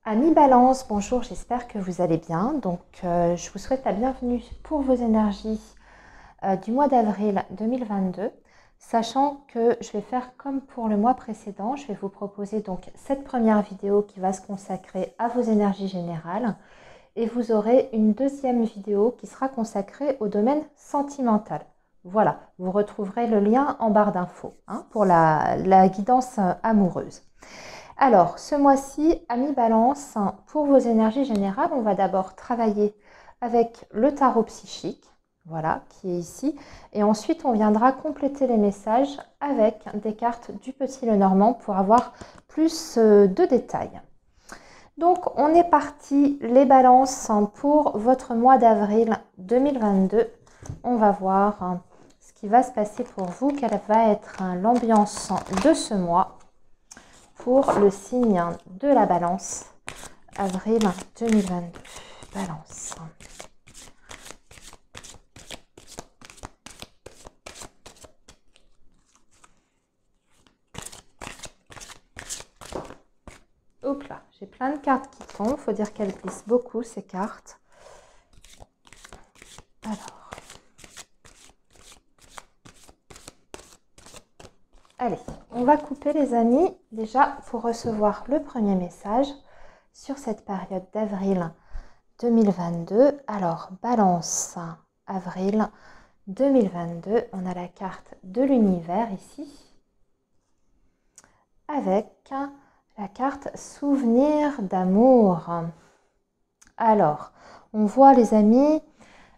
Amis Balance, bonjour, j'espère que vous allez bien. Je vous souhaite la bienvenue pour vos énergies du mois d'avril 2022, sachant que je vais faire comme pour le mois précédent. Je vais vous proposer donc cette première vidéo qui va se consacrer à vos énergies générales et vous aurez une deuxième vidéo qui sera consacrée au domaine sentimental. Voilà, vous retrouverez le lien en barre d'infos pour la guidance amoureuse. Alors, ce mois-ci, amis Balance, pour vos énergies générales, on va d'abord travailler avec le tarot psychique, voilà, qui est ici. Et ensuite, on viendra compléter les messages avec des cartes du Petit Lenormand pour avoir plus de détails. Donc, on est parti, les balances, pour votre mois d'avril 2022. On va voir ce qui va se passer pour vous, quelle va être l'ambiance de ce mois pour le signe de la Balance, avril 2022. Balance. Hop là, j'ai plein de cartes qui tombent. Il faut dire qu'elles glissent beaucoup, ces cartes. Alors. Allez, on va couper les amis, déjà pour recevoir le premier message sur cette période d'avril 2022. Alors, Balance, avril 2022, on a la carte de l'univers ici, avec la carte souvenir d'amour. Alors, on voit les amis,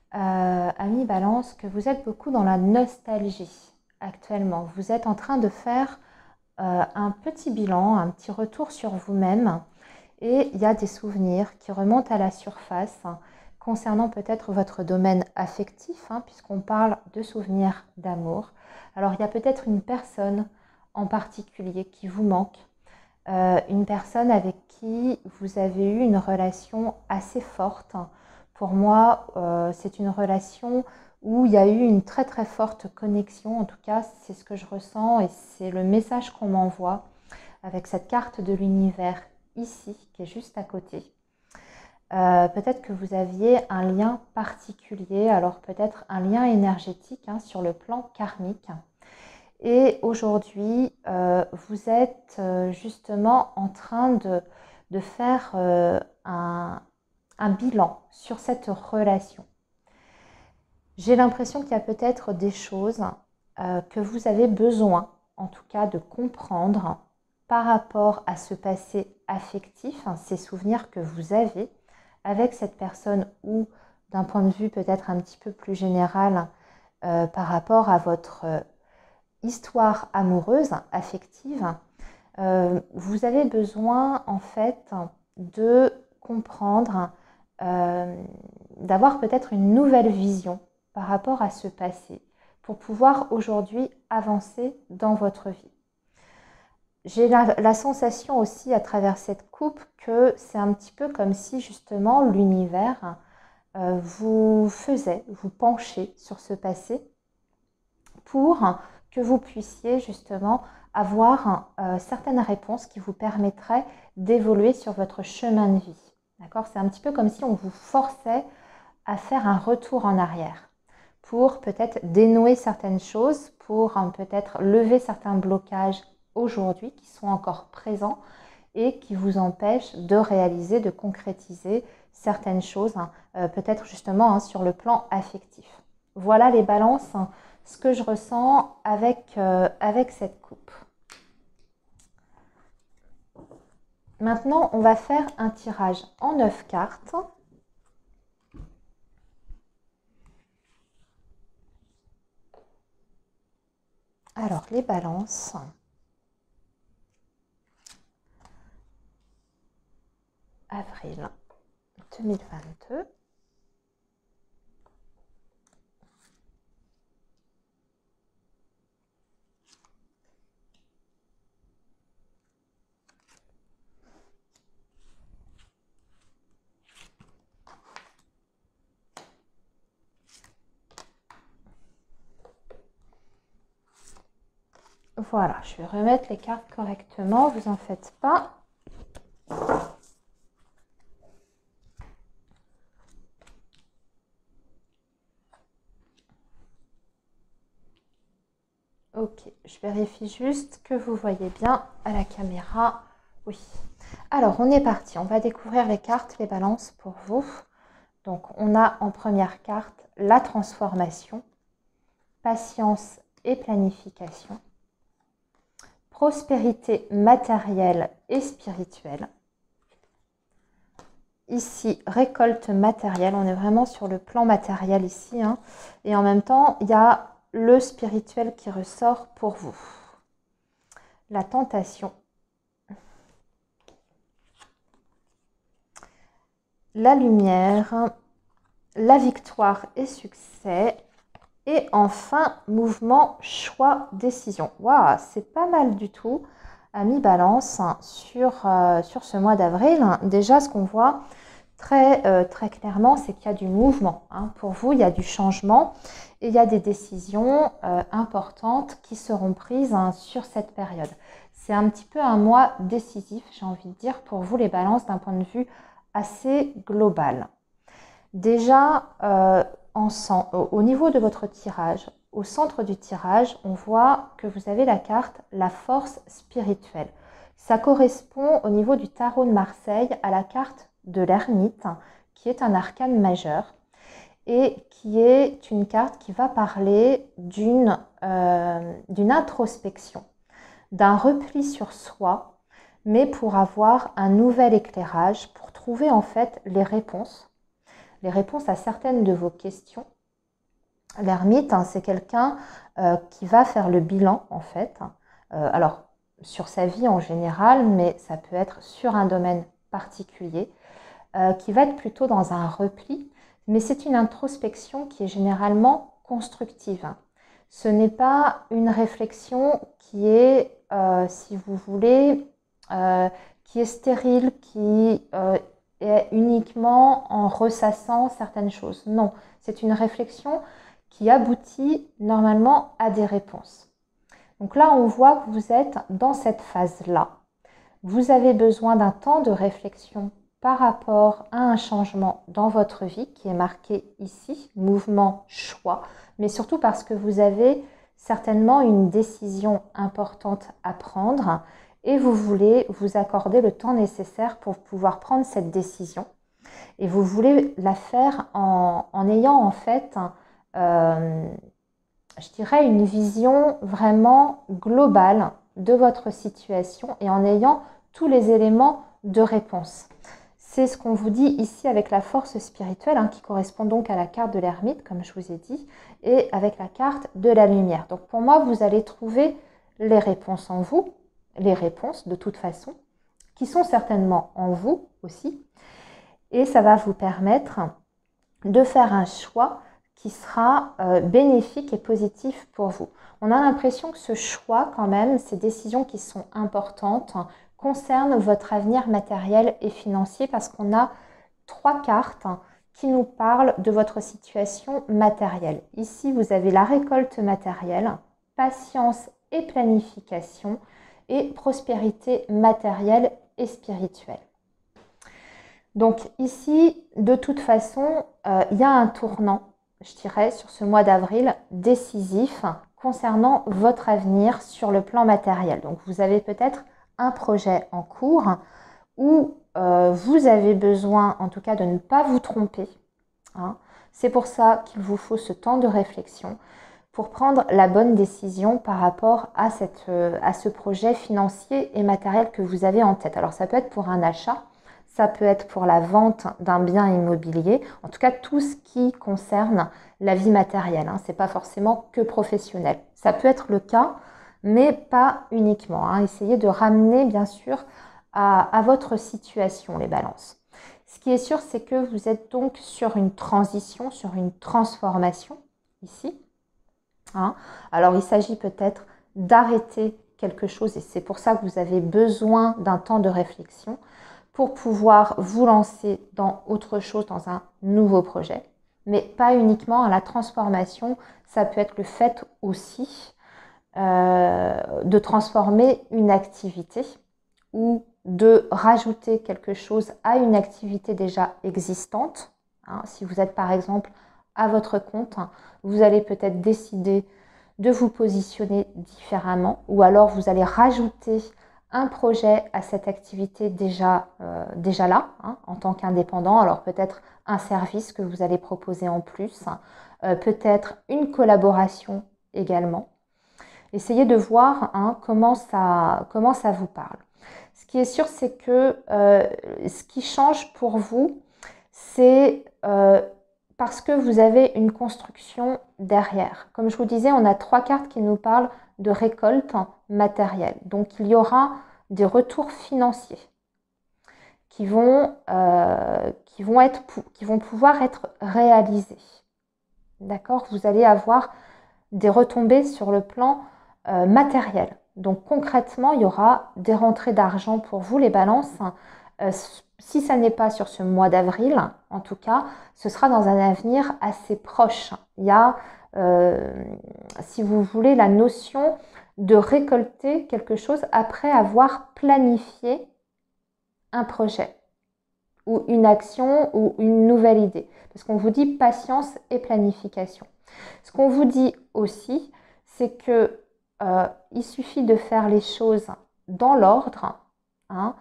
amis Balance, que vous êtes beaucoup dans la nostalgie actuellement. Vous êtes en train de faire un petit bilan, un petit retour sur vous-même et il y a des souvenirs qui remontent à la surface concernant peut-être votre domaine affectif, puisqu'on parle de souvenirs d'amour. Alors il y a peut-être une personne en particulier qui vous manque, une personne avec qui vous avez eu une relation assez forte. Pour moi, c'est une relation où il y a eu une très très forte connexion. En tout cas, c'est ce que je ressens et c'est le message qu'on m'envoie avec cette carte de l'univers ici, qui est juste à côté. Peut-être que vous aviez un lien particulier, alors peut-être un lien énergétique sur le plan karmique. Et aujourd'hui, vous êtes justement en train de faire un bilan sur cette relation. J'ai l'impression qu'il y a peut-être des choses que vous avez besoin, en tout cas, de comprendre par rapport à ce passé affectif, ces souvenirs que vous avez avec cette personne ou d'un point de vue peut-être un petit peu plus général par rapport à votre histoire amoureuse, affective. Vous avez besoin en fait de comprendre, d'avoir peut-être une nouvelle vision par rapport à ce passé pour pouvoir aujourd'hui avancer dans votre vie. J'ai la sensation aussi à travers cette coupe que c'est un petit peu comme si justement l'univers vous penchez sur ce passé pour que vous puissiez justement avoir certaines réponses qui vous permettraient d'évoluer sur votre chemin de vie. D'accord ? C'est un petit peu comme si on vous forçait à faire un retour en arrière pour peut-être dénouer certaines choses, pour peut-être lever certains blocages aujourd'hui qui sont encore présents et qui vous empêchent de réaliser, de concrétiser certaines choses, peut-être justement sur le plan affectif. Voilà les balances, ce que je ressens avec cette coupe. Maintenant, on va faire un tirage en 9 cartes. Alors, les balances. Avril 2022. Voilà, je vais remettre les cartes correctement, vous en faites pas. Ok, je vérifie juste que vous voyez bien à la caméra. Oui. Alors, on est parti. On va découvrir les cartes, les balances pour vous. Donc, on a en première carte la transformation, patience et planification, prospérité matérielle et spirituelle. Ici, récolte matérielle, on est vraiment sur le plan matériel ici, hein. Et en même temps, il y a le spirituel qui ressort pour vous. La tentation, la lumière, la victoire et succès, et enfin, mouvement, choix, décision. Waouh, c'est pas mal du tout, amis Balance, sur ce mois d'avril. Déjà, ce qu'on voit très clairement, c'est qu'il y a du mouvement. Hein. Pour vous, il y a du changement et il y a des décisions importantes qui seront prises sur cette période. C'est un petit peu un mois décisif, j'ai envie de dire, pour vous les balances d'un point de vue assez global. Déjà, au niveau de votre tirage, au centre du tirage, on voit que vous avez la carte « La force spirituelle ». Ça correspond au niveau du tarot de Marseille à la carte de l'ermite, qui est un arcane majeur et qui est une carte qui va parler d'une introspection, d'un repli sur soi, mais pour avoir un nouvel éclairage, pour trouver en fait les réponses à certaines de vos questions. L'ermite, c'est quelqu'un qui va faire le bilan en fait, alors sur sa vie en général, mais ça peut être sur un domaine particulier, qui va être plutôt dans un repli, mais c'est une introspection qui est généralement constructive. Ce n'est pas une réflexion qui est, si vous voulez, qui est stérile, qui est uniquement en ressassant certaines choses. Non, c'est une réflexion qui aboutit normalement à des réponses. Donc là, on voit que vous êtes dans cette phase-là. Vous avez besoin d'un temps de réflexion par rapport à un changement dans votre vie qui est marqué ici, mouvement, choix, mais surtout parce que vous avez certainement une décision importante à prendre et vous voulez vous accorder le temps nécessaire pour pouvoir prendre cette décision. Et vous voulez la faire en ayant en fait, je dirais, une vision vraiment globale de votre situation et en ayant tous les éléments de réponse. C'est ce qu'on vous dit ici avec la force spirituelle, hein, qui correspond donc à la carte de l'ermite, comme je vous ai dit, et avec la carte de la lumière. Donc pour moi, vous allez trouver les réponses en vous, les réponses de toute façon, qui sont certainement en vous aussi, et ça va vous permettre de faire un choix qui sera bénéfique et positif pour vous. On a l'impression que ce choix, quand même, ces décisions qui sont importantes, concernent votre avenir matériel et financier parce qu'on a 3 cartes qui nous parlent de votre situation matérielle. Ici, vous avez la récolte matérielle, patience et planification et prospérité matérielle et spirituelle. Donc ici, de toute façon, il y a un tournant, je dirais, sur ce mois d'avril décisif concernant votre avenir sur le plan matériel. Donc vous avez peut-être un projet en cours où vous avez besoin, en tout cas, de ne pas vous tromper. Hein. C'est pour ça qu'il vous faut ce temps de réflexion pour prendre la bonne décision par rapport à ce projet financier et matériel que vous avez en tête. Alors ça peut être pour un achat, ça peut être pour la vente d'un bien immobilier, en tout cas tout ce qui concerne la vie matérielle, hein. Ce n'est pas forcément que professionnel. Ça peut être le cas, mais pas uniquement. Hein. Essayez de ramener bien sûr à votre situation les balances. Ce qui est sûr, c'est que vous êtes donc sur une transition, sur une transformation ici. Hein. Alors il s'agit peut-être d'arrêter quelque chose et c'est pour ça que vous avez besoin d'un temps de réflexion pour pouvoir vous lancer dans autre chose, dans un nouveau projet. Mais pas uniquement, la transformation, ça peut être le fait aussi de transformer une activité ou de rajouter quelque chose à une activité déjà existante. Hein, si vous êtes par exemple à votre compte, vous allez peut-être décider de vous positionner différemment, ou alors vous allez rajouter un projet à cette activité déjà là, hein, en tant qu'indépendant. Alors peut-être un service que vous allez proposer en plus, peut-être une collaboration également. Essayez de voir hein, comment ça vous parle. Ce qui est sûr, c'est que ce qui change pour vous, c'est parce que vous avez une construction derrière. Comme je vous disais, on a 3 cartes qui nous parlent de récolte matérielle. Donc, il y aura des retours financiers qui vont pouvoir être réalisés. D'accord? Vous allez avoir des retombées sur le plan matériel. Donc, concrètement, il y aura des rentrées d'argent pour vous, les balances. Si ça n'est pas sur ce mois d'avril, en tout cas, ce sera dans un avenir assez proche. Il y a, si vous voulez, la notion de récolter quelque chose après avoir planifié un projet ou une action ou une nouvelle idée. Parce qu'on vous dit patience et planification. Ce qu'on vous dit aussi, c'est que il suffit de faire les choses dans l'ordre, hein,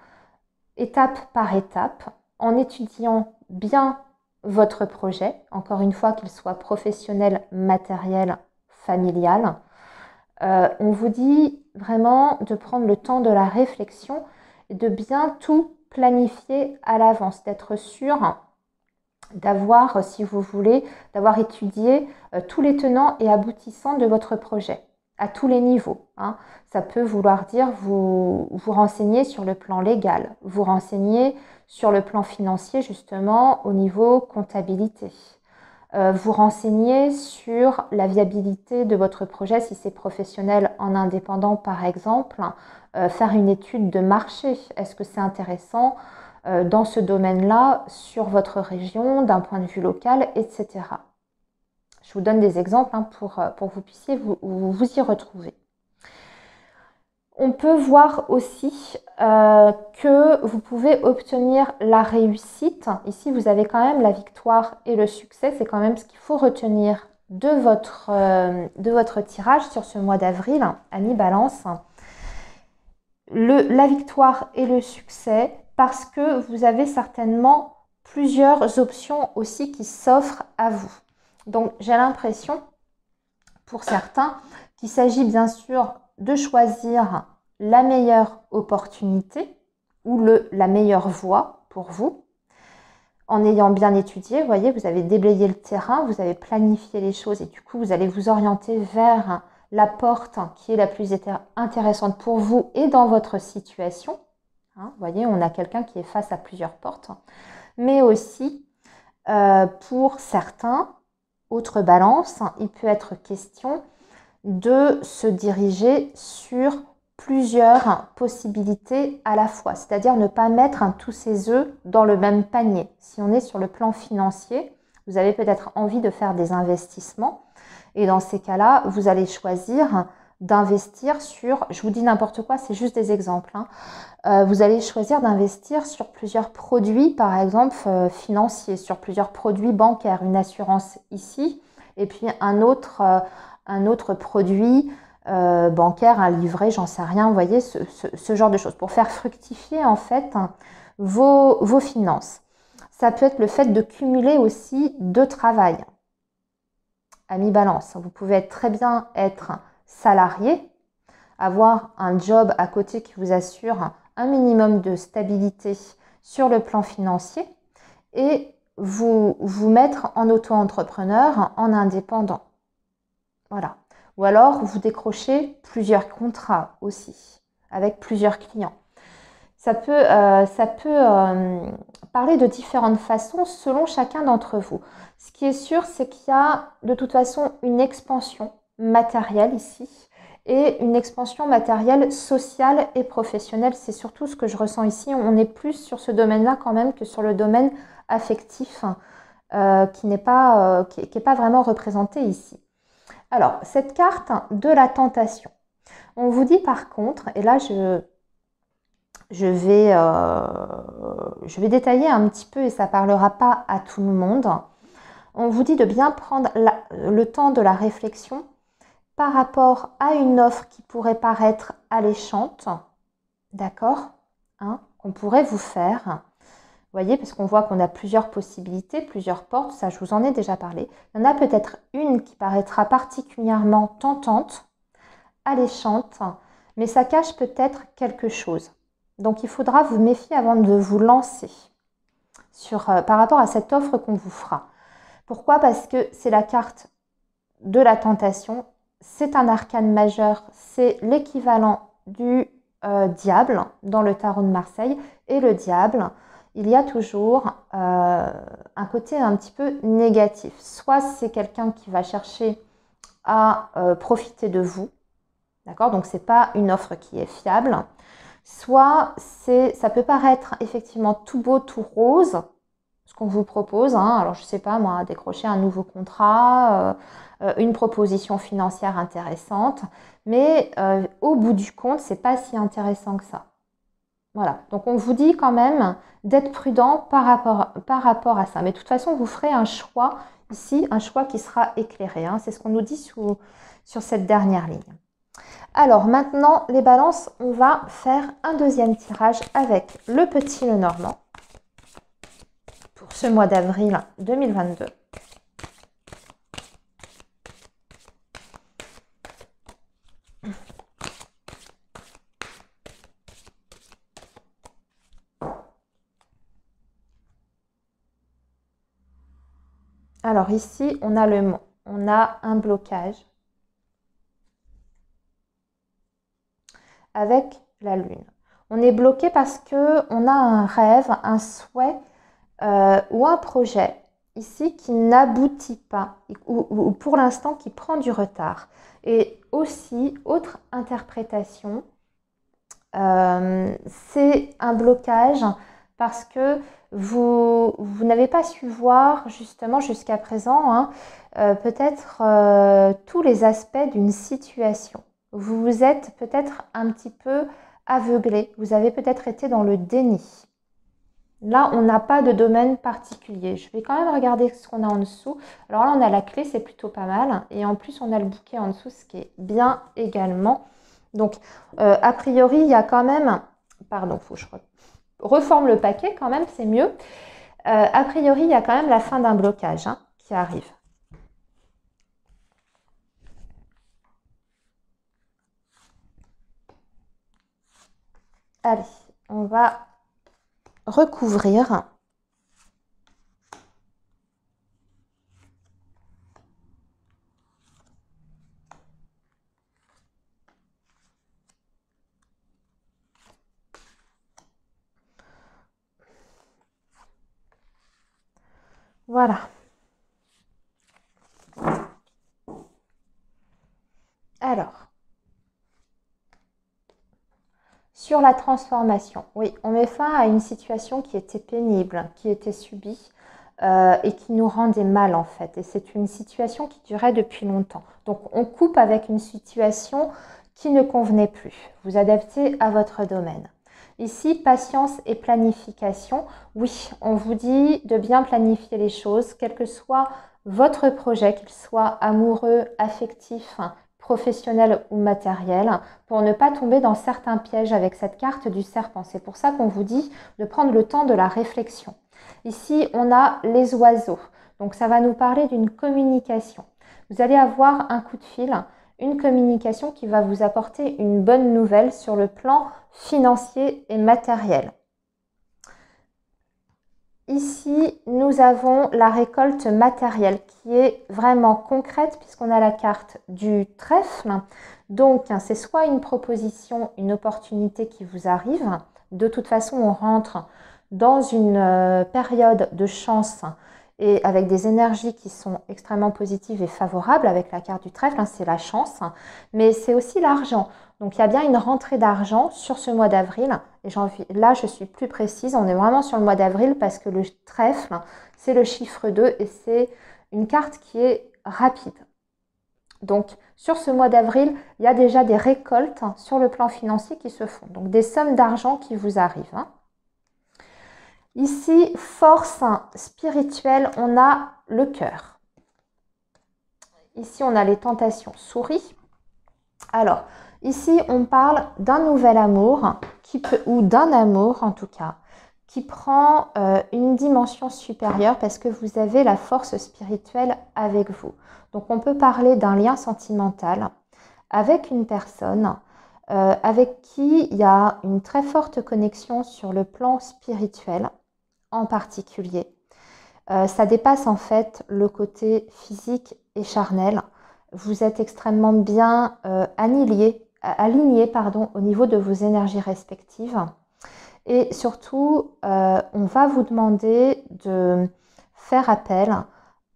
étape par étape, en étudiant bien votre projet, encore une fois qu'il soit professionnel, matériel, familial. On vous dit vraiment de prendre le temps de la réflexion et de bien tout planifier à l'avance, d'être sûr d'avoir, si vous voulez, d'avoir étudié tous les tenants et aboutissants de votre projet, à tous les niveaux. Hein. Ça peut vouloir dire vous renseigner sur le plan légal, vous renseigner sur le plan financier, justement, au niveau comptabilité. Vous renseigner sur la viabilité de votre projet, si c'est professionnel en indépendant, par exemple. Faire une étude de marché. Est-ce que c'est intéressant dans ce domaine-là, sur votre région, d'un point de vue local, etc. Je vous donne des exemples hein, pour que vous puissiez vous y retrouver. On peut voir aussi que vous pouvez obtenir la réussite. Ici, vous avez quand même la victoire et le succès. C'est quand même ce qu'il faut retenir de votre tirage sur ce mois d'avril, amis Balance. La victoire et le succès, parce que vous avez certainement plusieurs options aussi qui s'offrent à vous. Donc, j'ai l'impression, pour certains, qu'il s'agit bien sûr de choisir la meilleure opportunité ou la meilleure voie pour vous, en ayant bien étudié. Vous voyez, vous avez déblayé le terrain, vous avez planifié les choses et du coup, vous allez vous orienter vers la porte qui est la plus intéressante pour vous et dans votre situation. Hein, vous voyez, on a quelqu'un qui est face à plusieurs portes. Mais aussi, pour certains, autre balance, il peut être question de se diriger sur plusieurs possibilités à la fois. C'est-à-dire ne pas mettre tous ses œufs dans le même panier. Si on est sur le plan financier, vous avez peut-être envie de faire des investissements. Et dans ces cas-là, vous allez choisir d'investir sur, je vous dis n'importe quoi, c'est juste des exemples. Hein. Vous allez choisir d'investir sur plusieurs produits, par exemple financiers, sur plusieurs produits bancaires, une assurance ici, et puis un autre produit bancaire, un livret, j'en sais rien, vous voyez, ce genre de choses, pour faire fructifier en fait vos finances. Ça peut être le fait de cumuler aussi deux travail. Amis Balance, vous pouvez très bien être salarié, avoir un job à côté qui vous assure un minimum de stabilité sur le plan financier et vous mettre en auto-entrepreneur, en indépendant. Voilà. Ou alors, vous décrochez plusieurs contrats aussi, avec plusieurs clients. Ça peut parler de différentes façons selon chacun d'entre vous. Ce qui est sûr, c'est qu'il y a de toute façon une expansion matérielle ici et une expansion matérielle sociale et professionnelle. C'est surtout ce que je ressens ici. On est plus sur ce domaine-là quand même que sur le domaine affectif qui n'est pas vraiment représenté ici. Alors, cette carte de la tentation. On vous dit par contre, et là je vais détailler un petit peu et ça ne parlera pas à tout le monde. On vous dit de bien prendre le temps de la réflexion par rapport à une offre qui pourrait paraître alléchante, d'accord, hein, qu'on pourrait vous faire. Vous voyez, parce qu'on voit qu'on a plusieurs possibilités, plusieurs portes, ça je vous en ai déjà parlé. Il y en a peut-être une qui paraîtra particulièrement tentante, alléchante, mais ça cache peut-être quelque chose. Donc il faudra vous méfier avant de vous lancer par rapport à cette offre qu'on vous fera. Pourquoi? Parce que c'est la carte de la tentation, c'est un arcane majeur, c'est l'équivalent du diable dans le tarot de Marseille. Et le diable, il y a toujours un côté un petit peu négatif. Soit c'est quelqu'un qui va chercher à profiter de vous, d'accord? Donc c'est pas une offre qui est fiable. Soit ça peut paraître effectivement tout beau, tout rose, ce qu'on vous propose, hein. Alors je sais pas moi, décrocher un nouveau contrat, une proposition financière intéressante, mais au bout du compte, c'est pas si intéressant que ça. Voilà, donc on vous dit quand même d'être prudent par rapport à ça. Mais de toute façon, vous ferez un choix ici, un choix qui sera éclairé, hein. C'est ce qu'on nous dit sur cette dernière ligne. Alors maintenant, les balances, on va faire un deuxième tirage avec le petit Lenormand pour ce mois d'avril 2022. Alors ici, on a un blocage avec la lune. On est bloqué parce qu'on a un rêve, un souhait ou un projet ici qui n'aboutit pas ou pour l'instant qui prend du retard. Et aussi, autre interprétation, c'est un blocage parce que vous n'avez pas su voir justement jusqu'à présent hein, peut-être tous les aspects d'une situation. Vous vous êtes peut-être un petit peu aveuglé, vous avez peut-être été dans le déni. Là, on n'a pas de domaine particulier. Je vais quand même regarder ce qu'on a en dessous. Alors là, on a la clé, c'est plutôt pas mal. Et en plus, on a le bouquet en dessous, ce qui est bien également. Donc, a priori, il y a quand même... Pardon, il faut que je reforme le paquet quand même, c'est mieux. A priori, il y a quand même la fin d'un blocage hein, qui arrive. Allez, on va recouvrir. Voilà. Alors, sur la transformation, oui, on met fin à une situation qui était pénible, qui était subie et qui nous rendait mal en fait. Et c'est une situation qui durait depuis longtemps. Donc, on coupe avec une situation qui ne convenait plus. Vous adaptez à votre domaine. Ici, patience et planification. Oui, on vous dit de bien planifier les choses, quel que soit votre projet, qu'il soit amoureux, affectif, professionnel ou matériel, pour ne pas tomber dans certains pièges avec cette carte du serpent. C'est pour ça qu'on vous dit de prendre le temps de la réflexion. Ici, on a les oiseaux. Donc, ça va nous parler d'une communication. Vous allez avoir un coup de fil, une communication qui va vous apporter une bonne nouvelle sur le plan financier et matériel. Ici, nous avons la récolte matérielle qui est vraiment concrète puisqu'on a la carte du trèfle. Donc, c'est soit une proposition, une opportunité qui vous arrive. De toute façon, on rentre dans une période de chance et avec des énergies qui sont extrêmement positives et favorables avec la carte du trèfle, hein, c'est la chance, mais c'est aussi l'argent. Donc il y a bien une rentrée d'argent sur ce mois d'avril, et là je suis plus précise, on est vraiment sur le mois d'avril parce que le trèfle, c'est le chiffre 2 et c'est une carte qui est rapide. Donc sur ce mois d'avril, il y a déjà des récoltes sur le plan financier qui se font, donc des sommes d'argent qui vous arrivent. Hein. Ici, force spirituelle, on a le cœur. Ici, on a les tentations souris. Alors, ici, on parle d'un nouvel amour, ou d'un amour en tout cas, qui prend une dimension supérieure parce que vous avez la force spirituelle avec vous. Donc, on peut parler d'un lien sentimental avec une personne avec qui il y a une très forte connexion sur le plan spirituel en particulier. Ça dépasse en fait le côté physique et charnel. Vous êtes extrêmement bien alignés au niveau de vos énergies respectives. Et surtout, on va vous demander de faire appel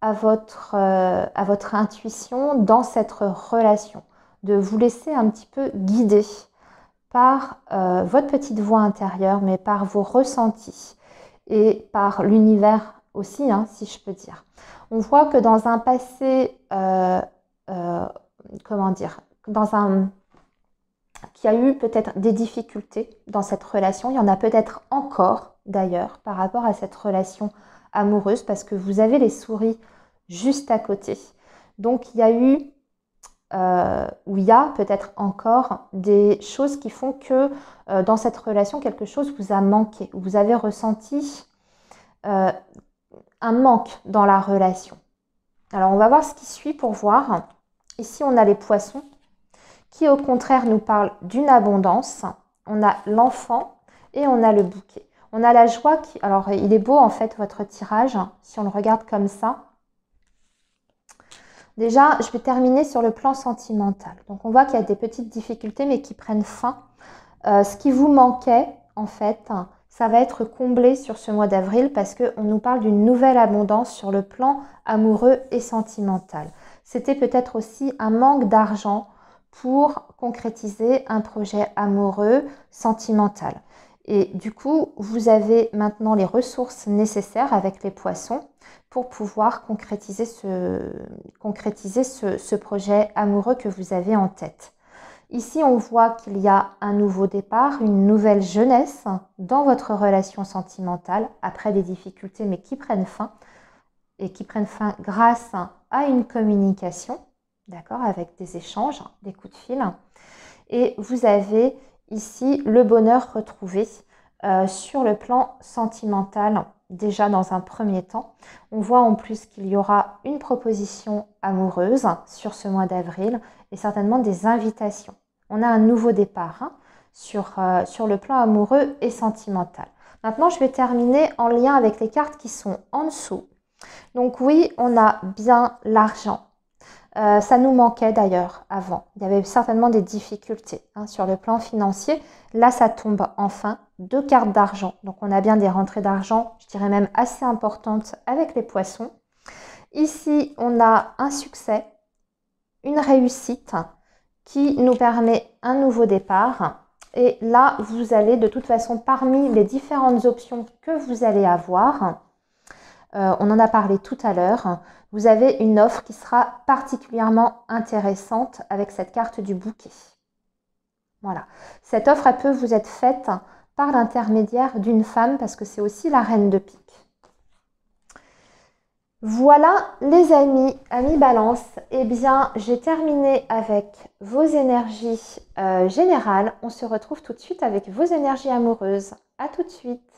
à votre intuition dans cette relation, de vous laisser un petit peu guider par votre petite voix intérieure, mais par vos ressentis et par l'univers aussi, hein, si je peux dire. On voit que dans un passé, comment dire, qu'il y a eu peut-être des difficultés dans cette relation. Il y en a peut-être encore d'ailleurs par rapport à cette relation amoureuse parce que vous avez les souris juste à côté. Donc il y a eu où il y a peut-être encore des choses qui font que dans cette relation, quelque chose vous a manqué. Vous avez ressenti un manque dans la relation. Alors, on va voir ce qui suit pour voir. Ici, on a les poissons qui, au contraire, nous parlent d'une abondance. On a l'enfant et on a le bouquet. On a la joie qui... Alors, il est beau, en fait, votre tirage, si on le regarde comme ça. Déjà, je vais terminer sur le plan sentimental. Donc, on voit qu'il y a des petites difficultés, mais qui prennent fin. Ce qui vous manquait, en fait, ça va être comblé sur ce mois d'avril parce qu'on nous parle d'une nouvelle abondance sur le plan amoureux et sentimental. C'était peut-être aussi un manque d'argent pour concrétiser un projet amoureux, sentimental. Et du coup, vous avez maintenant les ressources nécessaires avec les poissons pour pouvoir concrétiser ce projet amoureux que vous avez en tête. Ici, on voit qu'il y a un nouveau départ, une nouvelle jeunesse dans votre relation sentimentale après des difficultés mais qui prennent fin et qui prennent fin grâce à une communication, d'accord, avec des échanges, des coups de fil. Et vous avez ici le bonheur retrouvé sur le plan sentimental déjà dans un premier temps. On voit en plus qu'il y aura une proposition amoureuse sur ce mois d'avril et certainement des invitations. On a un nouveau départ sur le plan amoureux et sentimental. Maintenant, je vais terminer en lien avec les cartes qui sont en dessous. Donc oui, on a bien l'argent. Ça nous manquait d'ailleurs avant. Il y avait certainement des difficultés sur le plan financier. Là, ça tombe enfin. 2 cartes d'argent. Donc, on a bien des rentrées d'argent, je dirais même assez importantes avec les poissons. Ici, on a un succès, une réussite qui nous permet un nouveau départ. Et là, vous allez de toute façon, parmi les différentes options que vous allez avoir, on en a parlé tout à l'heure, vous avez une offre qui sera particulièrement intéressante avec cette carte du bouquet. Voilà. Cette offre, elle peut vous être faite par l'intermédiaire d'une femme parce que c'est aussi la reine de pique. Voilà les amis Balance, eh bien j'ai terminé avec vos énergies générales. On se retrouve tout de suite avec vos énergies amoureuses. À tout de suite.